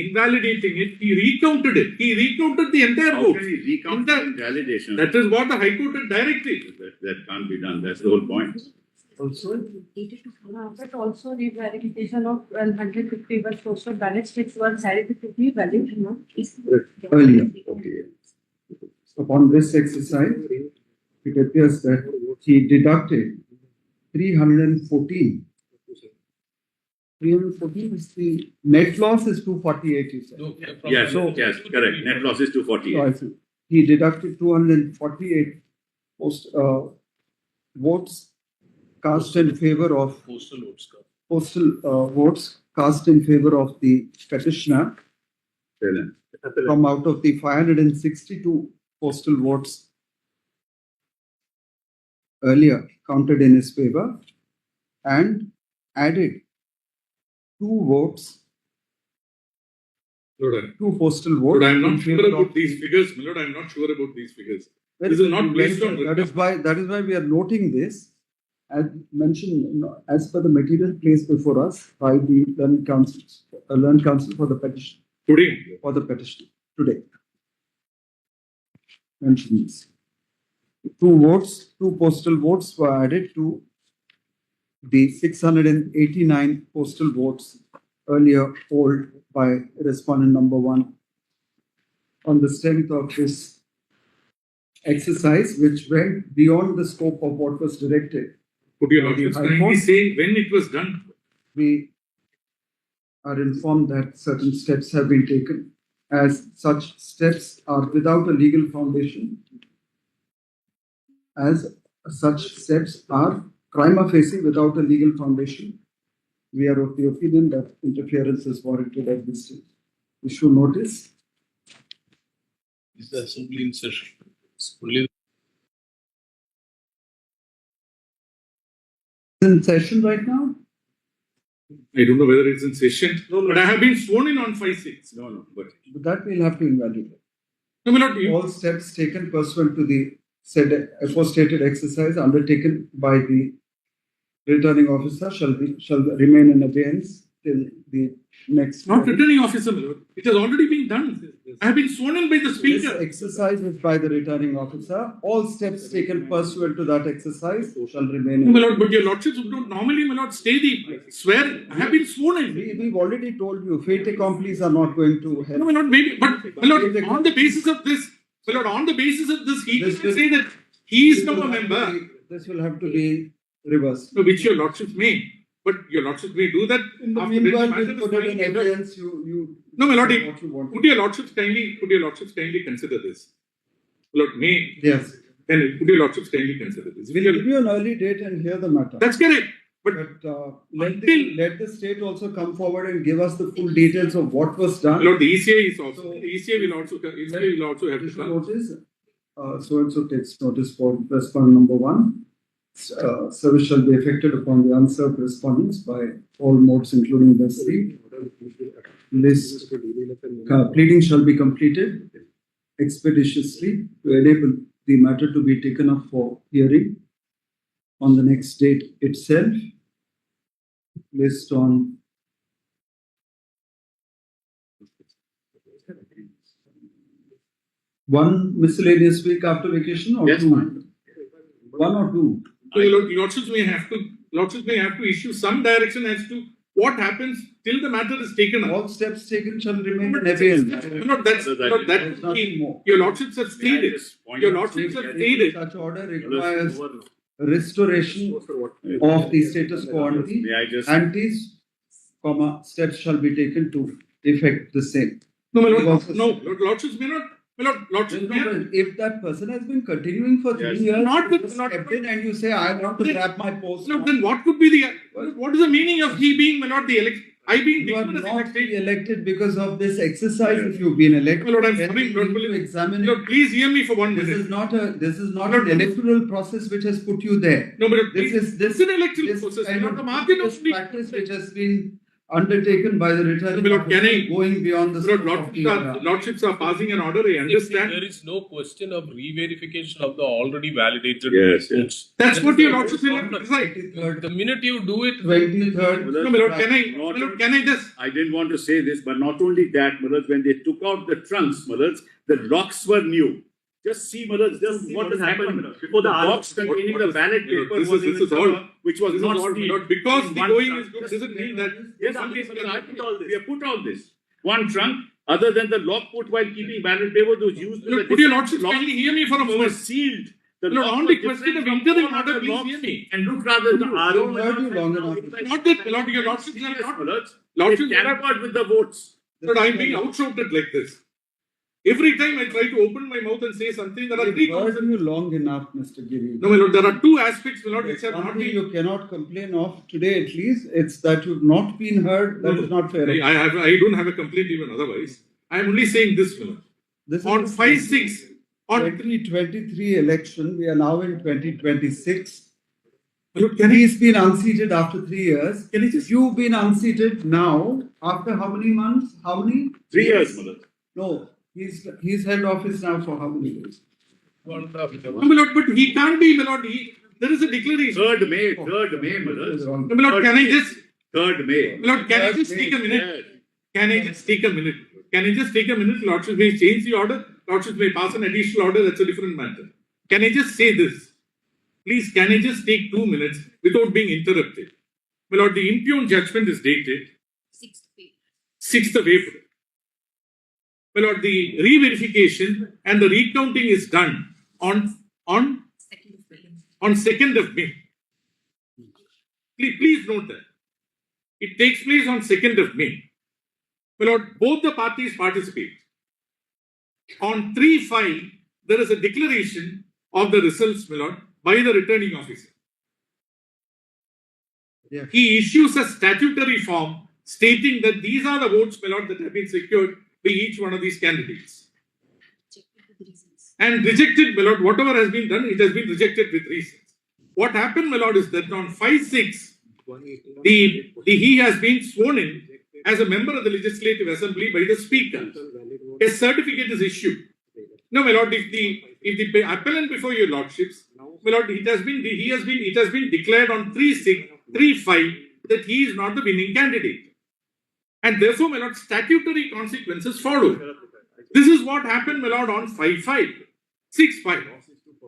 [SPEAKER 5] invalidating it. He recounted it. He recounted the entire
[SPEAKER 1] How
[SPEAKER 5] vote.
[SPEAKER 1] can he recount
[SPEAKER 5] Entire-
[SPEAKER 1] validation?
[SPEAKER 5] That is what the High Court had directed.
[SPEAKER 1] That can't be done. That's the whole point.
[SPEAKER 2] also.
[SPEAKER 7] But also the verification of 151 postal ballots which were scientifically valid.
[SPEAKER 2] Earlier. Okay. Upon this exercise, it appears that he deducted 314. 314 is the net loss is 248, you said.
[SPEAKER 1] Yes,
[SPEAKER 2] So-
[SPEAKER 1] yes, correct. Net loss is 248.
[SPEAKER 2] So I see. He deducted 248 votes cast in favor of
[SPEAKER 6] Postal votes.
[SPEAKER 2] votes cast in favor of the petitioner from out of the 562 postal votes earlier counted in his favor, and added 2 votes,
[SPEAKER 5] Lord,
[SPEAKER 2] 2 postal votes.
[SPEAKER 5] Lord, I am
[SPEAKER 2] in
[SPEAKER 5] not sure
[SPEAKER 2] favor
[SPEAKER 5] about
[SPEAKER 2] of
[SPEAKER 5] these
[SPEAKER 2] the-
[SPEAKER 5] figures. Lord, I am not sure about these figures.
[SPEAKER 2] Very
[SPEAKER 5] This is
[SPEAKER 2] good,
[SPEAKER 5] not
[SPEAKER 2] very
[SPEAKER 5] based on
[SPEAKER 2] good. That is why we are noting this. As mentioned, as per the material placed before us by the learned counsel for the petition,
[SPEAKER 5] Today,
[SPEAKER 2] today. Mention this. 2 votes, 2 postal votes were added to the 689 postal votes earlier polled by respondent number 1. On the strength of this exercise, which went beyond the scope of what was directed,
[SPEAKER 5] could you
[SPEAKER 2] Lord,
[SPEAKER 5] lordships
[SPEAKER 2] the High
[SPEAKER 5] kindly
[SPEAKER 2] Court-
[SPEAKER 5] say when it was done?
[SPEAKER 2] we are informed that certain steps have been taken, as such steps are without a legal foundation, as such steps are prima facie without a legal foundation. We are of the opinion that interference is warranted at this stage. Issue notice.
[SPEAKER 6] Is the assembly in session? Only
[SPEAKER 2] In session right now?
[SPEAKER 5] I don't know whether it's in session, but I have been sworn in on 5-6.
[SPEAKER 1] No, but
[SPEAKER 2] That we'll have to evaluate.
[SPEAKER 5] No, my lord, you,
[SPEAKER 2] All steps taken pursuant to the said aforestated exercise undertaken by the returning officer shall remain in abeyance till the next.
[SPEAKER 5] not returning officer, my lord. It has already been done. I have been sworn in by the
[SPEAKER 2] This
[SPEAKER 5] speaker.
[SPEAKER 2] exercise is by the returning officer. All steps taken pursuant to that exercise shall remain
[SPEAKER 5] No, my
[SPEAKER 2] in.
[SPEAKER 5] lord, but your lordships don't normally, my lord, stay the swear. I have been sworn in.
[SPEAKER 2] We've already told you, fait accomplis are not going to
[SPEAKER 5] No,
[SPEAKER 2] help.
[SPEAKER 5] my lord, maybe, but my lord, on the basis of this, my lord, on the basis of this, he
[SPEAKER 2] This
[SPEAKER 5] can
[SPEAKER 2] will-
[SPEAKER 5] say that he is
[SPEAKER 2] This
[SPEAKER 5] now
[SPEAKER 2] will
[SPEAKER 5] a
[SPEAKER 2] have to
[SPEAKER 5] member,
[SPEAKER 2] be- This will have to be reversed.
[SPEAKER 5] no, which your lordships may. But your lordships may do that.
[SPEAKER 2] In the
[SPEAKER 5] after
[SPEAKER 2] meanwhile,
[SPEAKER 5] this matter
[SPEAKER 2] we'll
[SPEAKER 5] is
[SPEAKER 2] put it in
[SPEAKER 5] finally-
[SPEAKER 2] evidence, you.
[SPEAKER 5] No, my lord,
[SPEAKER 2] say what you want.
[SPEAKER 5] could your lordships kindly consider this? Lord, may,
[SPEAKER 2] Yes,
[SPEAKER 5] then could your lordships kindly consider this? Will
[SPEAKER 2] we'll
[SPEAKER 5] your-
[SPEAKER 2] give you an early date and hear the matter.
[SPEAKER 5] That's correct. But
[SPEAKER 2] But
[SPEAKER 5] until-
[SPEAKER 2] let the state also come forward and give us the full details of what was done.
[SPEAKER 5] Lord, the ECA is also,
[SPEAKER 2] So-
[SPEAKER 5] the ECA will also have to
[SPEAKER 2] Issue
[SPEAKER 5] come.
[SPEAKER 2] notice, so and so takes notice for respondent number 1. Service shall be effected upon the unserved respondents by all modes, including the state. List pleading shall be completed expeditiously to enable the matter to be taken up for hearing on the next date itself. List on one miscellaneous week after vacation or
[SPEAKER 1] Yes,
[SPEAKER 2] 2?
[SPEAKER 1] fine.
[SPEAKER 2] 1 or 2?
[SPEAKER 5] So lordships may have to issue some direction as to what happens till the matter is taken up.
[SPEAKER 2] All steps taken shall remain in abeyance.
[SPEAKER 5] Lord,
[SPEAKER 1] There's
[SPEAKER 5] that
[SPEAKER 2] nothing more.
[SPEAKER 5] your lordships have stated. Your lordships have stated.
[SPEAKER 2] Such order requires restoration of the status quo ante.
[SPEAKER 1] May I just
[SPEAKER 2] Antes, steps shall be taken to effect the same.
[SPEAKER 5] No, my lord,
[SPEAKER 2] Also-
[SPEAKER 5] no, lordships may not. My lord, lordships may have.
[SPEAKER 2] If that person has been continuing for 3
[SPEAKER 1] Yes.
[SPEAKER 2] years,
[SPEAKER 5] Not with-
[SPEAKER 2] you
[SPEAKER 5] not-
[SPEAKER 2] step in and you say, I want to
[SPEAKER 5] Then-
[SPEAKER 2] grab my post.
[SPEAKER 5] No, then what could be what is the meaning of he being, my lord, the elect? I being
[SPEAKER 2] You are
[SPEAKER 5] declared as
[SPEAKER 2] not
[SPEAKER 5] elected.
[SPEAKER 2] elected because of this exercise. If you've been elected,
[SPEAKER 5] My lord, I'm
[SPEAKER 2] then
[SPEAKER 5] sorry,
[SPEAKER 2] we
[SPEAKER 5] Lord,
[SPEAKER 2] need to
[SPEAKER 5] please-
[SPEAKER 2] examine
[SPEAKER 5] Lord,
[SPEAKER 2] it.
[SPEAKER 5] please hear me for 1
[SPEAKER 2] This
[SPEAKER 5] minute.
[SPEAKER 2] is not an electoral process which has put you there.
[SPEAKER 5] No, but
[SPEAKER 2] This is
[SPEAKER 5] this is an electoral
[SPEAKER 2] this
[SPEAKER 5] process.
[SPEAKER 2] kind
[SPEAKER 5] Not
[SPEAKER 2] of
[SPEAKER 5] the margin of
[SPEAKER 2] this practice which has been undertaken by the returning
[SPEAKER 5] My lord, can
[SPEAKER 2] officer
[SPEAKER 5] I-
[SPEAKER 2] going beyond the
[SPEAKER 5] Lord,
[SPEAKER 2] scope of the
[SPEAKER 5] lordships are passing an order. I understand.
[SPEAKER 6] There is no question of re-verification of the already validated
[SPEAKER 1] Yes, yes.
[SPEAKER 6] votes.
[SPEAKER 5] That's
[SPEAKER 6] That
[SPEAKER 5] what
[SPEAKER 6] is
[SPEAKER 5] your
[SPEAKER 6] the-
[SPEAKER 5] lordships will have to decide.
[SPEAKER 2] 23rd,
[SPEAKER 6] The minute you do it,
[SPEAKER 2] 23rd.
[SPEAKER 5] No, my lord, can I just?
[SPEAKER 1] I didn't want to say this, but not only that, Malaj, when they took out the trunks, Malaj, the locks were new. Just see, Malad, just
[SPEAKER 4] See
[SPEAKER 1] what has happened.
[SPEAKER 4] before the
[SPEAKER 1] box containing the ballot paper
[SPEAKER 3] This
[SPEAKER 1] was
[SPEAKER 3] is
[SPEAKER 1] even
[SPEAKER 3] all.
[SPEAKER 1] covered, which was
[SPEAKER 3] This is
[SPEAKER 1] not
[SPEAKER 3] all,
[SPEAKER 1] sealed.
[SPEAKER 3] not because
[SPEAKER 1] In
[SPEAKER 3] the
[SPEAKER 1] one
[SPEAKER 3] going
[SPEAKER 1] trunk.
[SPEAKER 3] is good doesn't mean that.
[SPEAKER 1] Yes, we have put all this. One trunk, other than the lock put while keeping ballot paper, was used. with a
[SPEAKER 5] Could your
[SPEAKER 1] different
[SPEAKER 5] lordships
[SPEAKER 1] lock,
[SPEAKER 5] kindly hear me for a
[SPEAKER 1] was
[SPEAKER 5] moment?
[SPEAKER 1] sealed. The
[SPEAKER 5] Lord,
[SPEAKER 1] lock
[SPEAKER 5] on
[SPEAKER 1] was
[SPEAKER 5] requesting
[SPEAKER 1] different
[SPEAKER 5] of
[SPEAKER 1] from
[SPEAKER 5] interim
[SPEAKER 1] all
[SPEAKER 5] order,
[SPEAKER 1] other
[SPEAKER 5] please
[SPEAKER 1] locks
[SPEAKER 5] hear me.
[SPEAKER 1] and look rather new.
[SPEAKER 2] We've heard you long enough.
[SPEAKER 5] Not that, Lord, your lordships are
[SPEAKER 1] Serious,
[SPEAKER 5] not.
[SPEAKER 1] Malad.
[SPEAKER 5] Lordships,
[SPEAKER 1] They tampered with the votes.
[SPEAKER 5] Lord, I'm being outshouted like this. Every time I try to open my mouth and say something, there are three
[SPEAKER 2] We've heard
[SPEAKER 5] concepts.
[SPEAKER 2] you long enough, Mr. Giri.
[SPEAKER 5] No, my lord, there are two aspects, my lord, which
[SPEAKER 2] There's
[SPEAKER 5] have
[SPEAKER 2] one
[SPEAKER 5] not
[SPEAKER 2] thing
[SPEAKER 5] been.
[SPEAKER 2] you cannot complain of today, at least. It's that you've not been heard. That is not fair.
[SPEAKER 5] I don't have a complaint even otherwise. I am only saying this, my lord.
[SPEAKER 2] This is
[SPEAKER 5] On
[SPEAKER 2] the
[SPEAKER 5] 5-6, on
[SPEAKER 2] 2023 election. We are now in 2026.
[SPEAKER 5] Look, can I,
[SPEAKER 2] He's been unseated after 3 years.
[SPEAKER 5] can I just
[SPEAKER 2] You've been unseated now after how many months? How many?
[SPEAKER 1] 3 years, Malad.
[SPEAKER 2] No, he's held office now for how many years?
[SPEAKER 5] no, my lord, but he can't be, my lord. There is a declaration.
[SPEAKER 1] 3rd May, Malad.
[SPEAKER 5] No, my lord, can I just,
[SPEAKER 1] 3rd May.
[SPEAKER 5] my lord, can I just take a minute? Can I just take a minute? Can I just take a minute? Lordship may change the order. Lordship may pass an additional order. That's a different matter. Can I just say this? Please, can I just take 2 minutes without being interrupted? My lord, the impugned judgment is dated 6th of April. My lord, the re-verification and the recounting is done on 2nd of May. Please note that. It takes place on 2nd of May. My lord, both the parties participate. On 3-5, there is a declaration of the results, my lord, by the returning officer.
[SPEAKER 2] Yeah.
[SPEAKER 5] He issues a statutory form stating that these are the votes, my lord, that have been secured by each one of these candidates. And rejected, my lord, whatever has been done, it has been rejected with reasons. What happened, my lord, is that on 5-6, he has been sworn in as a member of the Legislative Assembly by the Speaker. A certificate is issued. No, my lord, if the appellant before your lordships, my lord, it has been declared on 3-6, 3-5 that he is not the winning candidate. And therefore, my lord, statutory consequences follow. This is what happened, my lord, on 5-5, 6-5.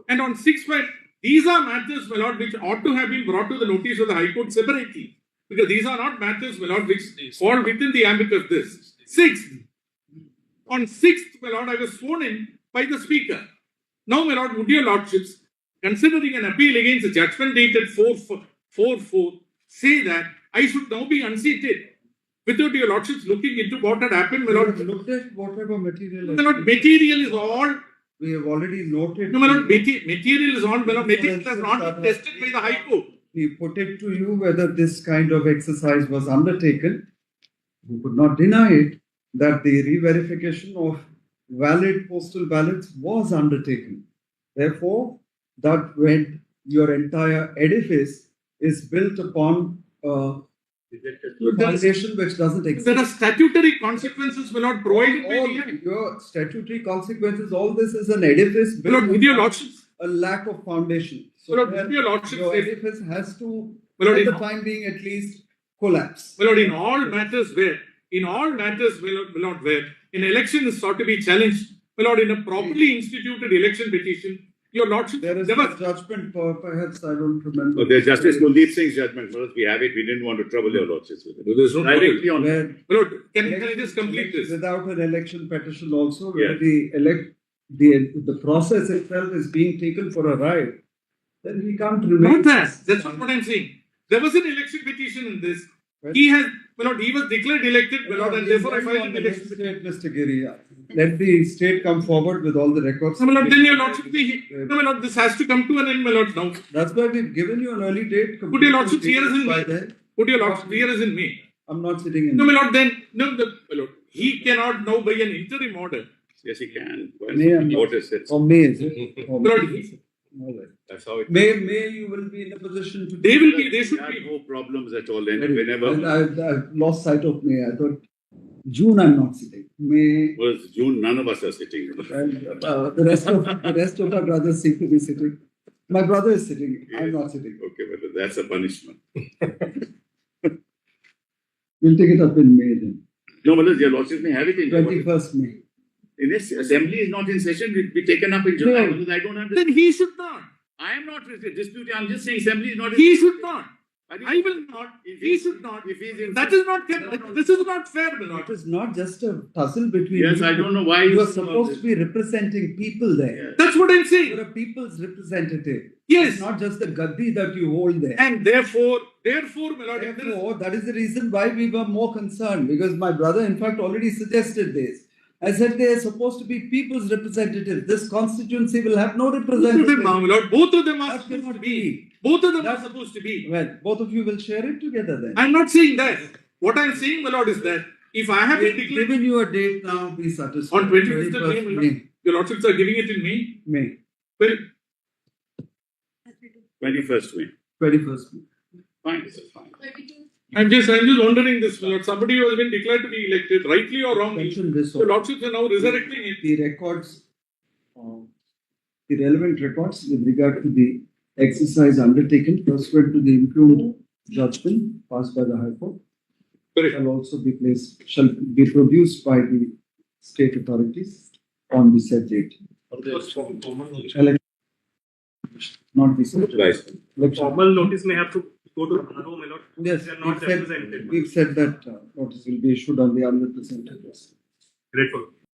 [SPEAKER 5] And on 6-5, these are matters, my lord, which ought to have been brought to the notice of the High Court separately. Because these are not matters, my lord, which fall within the ambit of this. 6th. On 6th, my lord, I was sworn in by the Speaker. Now, my lord, would your lordships, considering an appeal against a judgment dated 4-4, say that I should now be unseated without your lordships looking into what had happened, my lord?
[SPEAKER 2] We have looked at whatever material.
[SPEAKER 5] My lord, material is all.
[SPEAKER 2] We have already noted.
[SPEAKER 5] No, my lord, material is all. My lord, material has not been tested by the High Court.
[SPEAKER 2] We put it to you whether this kind of exercise was undertaken. You could not deny it that the re-verification of valid postal ballots was undertaken. Therefore, that when your entire edifice is built upon a foundation which doesn't exist.
[SPEAKER 5] There are statutory consequences, my lord, provided by
[SPEAKER 2] All
[SPEAKER 5] the Act.
[SPEAKER 2] your statutory consequences, all this is an edifice
[SPEAKER 5] My lord,
[SPEAKER 2] built
[SPEAKER 5] with your
[SPEAKER 2] upon
[SPEAKER 5] lordships,
[SPEAKER 2] a lack of foundation.
[SPEAKER 5] my lord, with your lordships,
[SPEAKER 2] Your edifice has to,
[SPEAKER 5] my lord,
[SPEAKER 2] at the
[SPEAKER 5] in-
[SPEAKER 2] time being at least, collapse.
[SPEAKER 5] my lord, in all matters where, my lord, where an election is sought to be challenged, my lord, in a properly instituted election petition, your lordship,
[SPEAKER 2] There is
[SPEAKER 5] there
[SPEAKER 2] a
[SPEAKER 5] was,
[SPEAKER 2] judgment, perhaps I don't remember.
[SPEAKER 1] Oh, there's Justice Kuldeep Singh's judgment, Malad. We have it. We didn't want to trouble your lordships with it.
[SPEAKER 5] there's no
[SPEAKER 1] Directly on.
[SPEAKER 2] Where
[SPEAKER 5] my lord, can I just complete this?
[SPEAKER 2] without an election petition also, where
[SPEAKER 1] Yeah.
[SPEAKER 2] the process itself is being taken for a ride, then we can't remain.
[SPEAKER 5] Not that. That's not what I'm saying. There was an election petition in this. He has, my lord, he was declared elected, my lord, and therefore I filed an election petition.
[SPEAKER 2] Mr. Giri, let the state come forward with all the records.
[SPEAKER 5] No, my lord, then your lordship, no, my lord, this has to come to an end, my lord, now.
[SPEAKER 2] That's why we've given you an early date.
[SPEAKER 5] Put your lordship here as in
[SPEAKER 2] by
[SPEAKER 5] May.
[SPEAKER 2] then.
[SPEAKER 5] Put your lordship here as in May.
[SPEAKER 2] I'm not sitting in.
[SPEAKER 5] No, my lord, then, no, my lord, he cannot now by an interim order.
[SPEAKER 1] Yes, he can.
[SPEAKER 2] May and-
[SPEAKER 1] Water sets.
[SPEAKER 2] Or May, is it? Or
[SPEAKER 5] My lord,
[SPEAKER 2] May. All right.
[SPEAKER 1] That's how it.
[SPEAKER 2] May you will be in a position to.
[SPEAKER 5] they will be, they
[SPEAKER 1] We
[SPEAKER 5] should
[SPEAKER 1] have
[SPEAKER 5] be.
[SPEAKER 1] no problems at all. And
[SPEAKER 2] And
[SPEAKER 1] whenever
[SPEAKER 2] I've lost sight of May. I thought June I'm not sitting. May
[SPEAKER 1] was June, none of us are sitting.
[SPEAKER 2] and the rest of our brothers seem to be sitting. My brother is sitting. I'm not sitting.
[SPEAKER 1] Okay, but that's a punishment.
[SPEAKER 2] We'll take it up in May then.
[SPEAKER 1] No, Malad, your lordships may have it in.
[SPEAKER 2] 21st May.
[SPEAKER 1] In this assembly is not in session, will be taken up in July,
[SPEAKER 2] No.
[SPEAKER 1] because I don't
[SPEAKER 3] Then
[SPEAKER 1] understand.
[SPEAKER 3] he should not.
[SPEAKER 1] I am not disputing, I'm just saying assembly is not. in-
[SPEAKER 3] He should not.
[SPEAKER 1] I think-
[SPEAKER 3] I will not.
[SPEAKER 1] If
[SPEAKER 3] He should not.
[SPEAKER 1] If he's in.
[SPEAKER 3] That is not fair. This is not fair, my
[SPEAKER 2] It
[SPEAKER 3] lord.
[SPEAKER 2] is not just a tussle between.
[SPEAKER 1] Yes,
[SPEAKER 2] you.
[SPEAKER 1] I don't know why.
[SPEAKER 2] You are
[SPEAKER 1] it's not
[SPEAKER 2] supposed
[SPEAKER 1] this.
[SPEAKER 2] to be representing people there.
[SPEAKER 1] Yeah.
[SPEAKER 3] That's what I'm
[SPEAKER 2] You're
[SPEAKER 3] saying.
[SPEAKER 2] a people's representative.
[SPEAKER 3] Yes.
[SPEAKER 2] It's not just the gaddi that you hold there.
[SPEAKER 3] And therefore, my lord, if there is-
[SPEAKER 2] Therefore, that is the reason why we were more concerned, because my brother, in fact, already suggested this. I said they are supposed to be people's representatives. This constituency will have no
[SPEAKER 3] both of
[SPEAKER 2] representative.
[SPEAKER 3] them, my lord, both of them are
[SPEAKER 2] That
[SPEAKER 3] supposed to
[SPEAKER 2] cannot
[SPEAKER 3] be.
[SPEAKER 2] be.
[SPEAKER 3] Both of them are
[SPEAKER 2] That-
[SPEAKER 3] supposed to be.
[SPEAKER 2] Well, both of you will share it together then.
[SPEAKER 3] I'm not saying that. What I'm saying, my lord, is that if I have been
[SPEAKER 2] We've
[SPEAKER 3] declared
[SPEAKER 2] given you a date now, be satisfied.
[SPEAKER 3] on 25th of May,
[SPEAKER 2] 21st
[SPEAKER 3] my lord, your lordships are giving it in May.
[SPEAKER 2] May,
[SPEAKER 3] Well,
[SPEAKER 1] 21st May.
[SPEAKER 2] 21st May.
[SPEAKER 1] Fine, this is fine.
[SPEAKER 3] I'm just wondering this, my lord. Somebody who has been declared to be elected, rightly or wrongly,
[SPEAKER 2] Mention this.
[SPEAKER 3] your lordships are now resurrecting it.
[SPEAKER 2] The records, the relevant records with regard to the exercise undertaken pursuant to the impugned judgment passed by the High Court
[SPEAKER 3] Correct.
[SPEAKER 2] shall be produced by the state authorities on the said date. Elec- Not the said.
[SPEAKER 1] Right.
[SPEAKER 2] Election.
[SPEAKER 4] Formal notice may have to go to RO, my lord.
[SPEAKER 2] Yes,
[SPEAKER 4] They are not represented.
[SPEAKER 2] we've said that notice will be issued on the unrepresented list.
[SPEAKER 4] Grateful.